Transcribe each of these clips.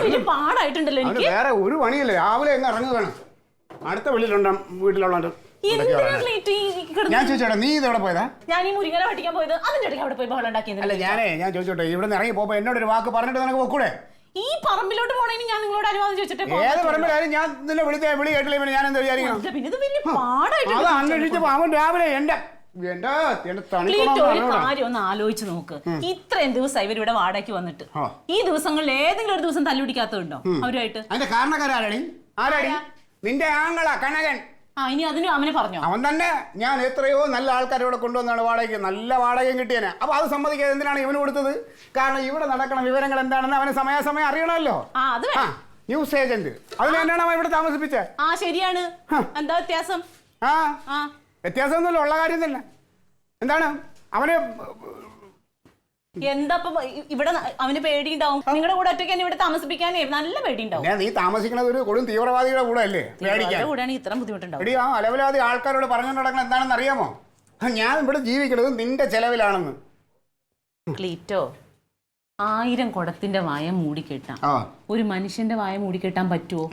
വലിയ പാടായിട്ടുണ്ടല്ലോ എനിക്ക്. വേറെ ഒരു പണിയല്ലേ, രാവിലെ എങ്ങ് ഇറങ്ങുകയാണ്. അടുത്ത വീട്ടിലുള്ള ഞാൻ ചോദിച്ചോട്ടെ, നീ ഇതോടെ പോയതാ? ഞാൻ ഈ മുരിങ്ങല പഠിക്കാൻ പോയത്, അതിന്റെ ഇടയ്ക്ക് അവിടെ പോയി ബഹളം ഉണ്ടാക്കിയത്. അല്ല ഞാൻ ചോദിച്ചോട്ടെ, ഇവിടെ നിന്ന് ഇറങ്ങി പോകുമ്പോ എന്നോടൊരു വാക്ക് പറഞ്ഞിട്ട് നിനക്ക് പോക്കൂടെ? ഈ പറമ്പിലോട്ട് പോണേന് ഞാൻ നിങ്ങളോട് അനുവാദം ചോദിച്ചിട്ട് ഏത് പറമ്പിലായാലും ഞാൻ നിന്നെ വിളി കേട്ടില്ലേ, ഞാൻ എന്താ വിചാരിക്കണം? പിന്നെ ഇത് വലിയ പാടായിട്ട്. അത് അന്വേഷിച്ചപ്പോ അവൻ രാവിലെ എന്റെ കാര്യം ഒന്ന് ആലോചിച്ച് നോക്ക്. ഇത്രയും ദിവസമായി ഇവർ ഇവിടെ വാടകയ്ക്ക് വന്നിട്ട് ഈ ദിവസങ്ങളിൽ ഏതെങ്കിലും ഒരു ദിവസം തല്ലുപിടിക്കാത്തതുണ്ടോ അവരുമായിട്ട്? അതിന്റെ കാരണക്കാരാടി? നിന്റെ ആങ്ങളാ കനകൻ. ഇനി അതിനും അവനെ പറഞ്ഞോ? അവൻ തന്നെ. ഞാൻ എത്രയോ നല്ല ആൾക്കാരോടെ കൊണ്ടുവന്നാണ് വാടകയ്ക്ക്, നല്ല വാടകയും കിട്ടിയേനെ. അപ്പൊ അത് സമ്മതിക്കാതെ എന്തിനാണ് ഇവന് കൊടുത്തത്? കാരണം ഇവിടെ നടക്കണ വിവരങ്ങൾ എന്താണെന്ന് അവന് സമയാസമയം അറിയണമല്ലോ. News agent. അതിന് തന്നെയാണ് അവൻ ഇവിടെ താമസിപ്പിച്ചത്. ശരിയാണ്. എന്താ വ്യത്യാസം? വ്യത്യാസമൊന്നുമില്ല, ഉള്ള കാര്യം തന്നെ. എന്താണ് അവന് എന്താ ഇവിടെ അവന് പേടിയുണ്ടാവും? നിങ്ങളുടെ കൂടെ ഒറ്റയ്ക്ക് ഇവിടെ താമസിപ്പിക്കാനേ നല്ല പേടിയുണ്ടാവും. നീ താമസിക്കുന്നത് ഒരു കൊടും തീവ്രവാദിയുടെ കൂടെ അല്ലേ? കൂടെയാണ് ഇത്ര ബുദ്ധിമുട്ടുണ്ടാവും. എടി, ആ അലവലാതി ആൾക്കാരോട് പറഞ്ഞു നടക്കണം എന്താണെന്ന് അറിയാമോ? ഞാൻ ഇവിടെ ജീവിക്കുന്നത് നിന്റെ ചെലവിലാണെന്ന്. ക്ലീറ്റോ, 1000 കുടത്തിന്റെ വായ മൂടിക്കെട്ടാം, ഒരു മനുഷ്യന്റെ വായ മൂടിക്കെട്ടാൻ പറ്റുമോ?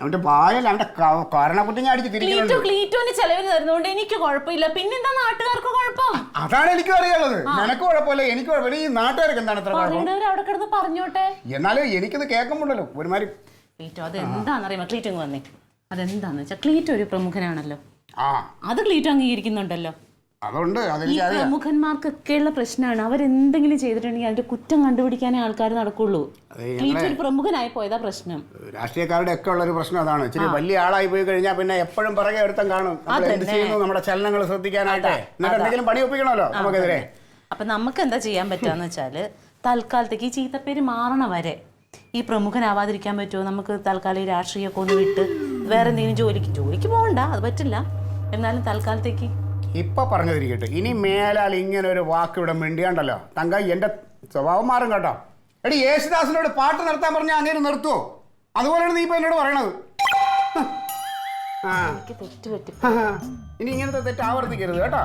ക്ലീറ്റോന് ചെലവിന് തരുന്നോണ്ട് എനിക്ക് കുഴപ്പമില്ല, പിന്നെന്താ നാട്ടുകാർക്ക് കുഴപ്പം? അതാണ് എനിക്കും അറിയാനുള്ളത്. നിനക്ക് കുഴപ്പമില്ല, എനിക്ക് കുഴപ്പമില്ല. ഈ നാട്ടുകാർക്ക് എന്താണ് ഇത്ര കുഴപ്പം? അവിടെ കിടന്ന് പറഞ്ഞോട്ടെ. എന്നാലും എനിക്കത് കേൾക്കുമ്പോണ്ടല്ലോ ഒരുമാതിരി. ക്ലീറ്റോ, അത് എന്താണെന്നറിയാമോ? ക്ലീറ്റോ വന്നേ. അതെന്താന്ന് വെച്ചാൽ ക്ലീറ്റോ ഒരു പ്രമുഖനാണല്ലോ. അത് ക്ലീറ്റോ അംഗീകരിക്കുന്നുണ്ടല്ലോ. ഈ പ്രമുഖന്മാർക്കൊക്കെയുള്ള പ്രശ്നമാണ്. അവരെന്തെങ്കിലും ചെയ്തിട്ടുണ്ടെങ്കിൽ അതിന്റെ കുറ്റം കണ്ടുപിടിക്കാനേ ആൾക്കാർ നടക്കുള്ളൂ. ക്ലീറ്റോ ഒരു പ്രമുഖനായി പോയതാ പ്രശ്നം. രാഷ്ട്രീയക്കാരുടെ ഒക്കെ ഉള്ള ഒരു പ്രശ്നം അതാണ്. ഇച്ചിരി വലിയ ആളായി പോയി കഴിഞ്ഞാൽ പിന്നെ എപ്പോഴും പിറകെ എടുത്തും കാണും. നമ്മുടെ ചലനങ്ങൾ ശ്രദ്ധിക്കാനായിട്ട് എന്തെങ്കിലും പണി ഒപ്പിക്കണമല്ലോ നമുക്കെതിരെ. അപ്പൊ നമുക്ക് എന്താ ചെയ്യാൻ പറ്റാന്ന് വെച്ചാല്, തൽക്കാലത്തേക്ക് ഈ ചീത്തപ്പേര് മാറണ വരെ ഈ പ്രമുഖനാവാതിരിക്കാൻ പറ്റുമോ? നമുക്ക് തൽക്കാലം ഈ രാഷ്ട്രീയമൊക്കെ ഒന്ന് വിട്ട് വേറെ എന്തെങ്കിലും ജോലിക്ക് പോകണ്ട, അത് പറ്റില്ല. എന്നാലും തൽക്കാലത്തേക്ക് ഇപ്പൊ പറഞ്ഞതിരിക്കട്ടെ, ഇനി മേലാൽ ഇങ്ങനെ ഒരു വാക്ക് ഇവിടെ മിണ്ടിയാണ്ടല്ലോ തങ്ക എന്റെ സ്വഭാവം മാറും കേട്ടോ. എടി, യേശുദാസിനോട് പാട്ട് നിർത്താൻ പറഞ്ഞാൽ അങ്ങനെ നിർത്തുവോ? അതുപോലെയാണ് നീ ഇപ്പൊ എന്നോട് പറയണത്. ഇനി ഇങ്ങനത്തെ തെറ്റ് ആവർത്തിക്കരുത് കേട്ടോ.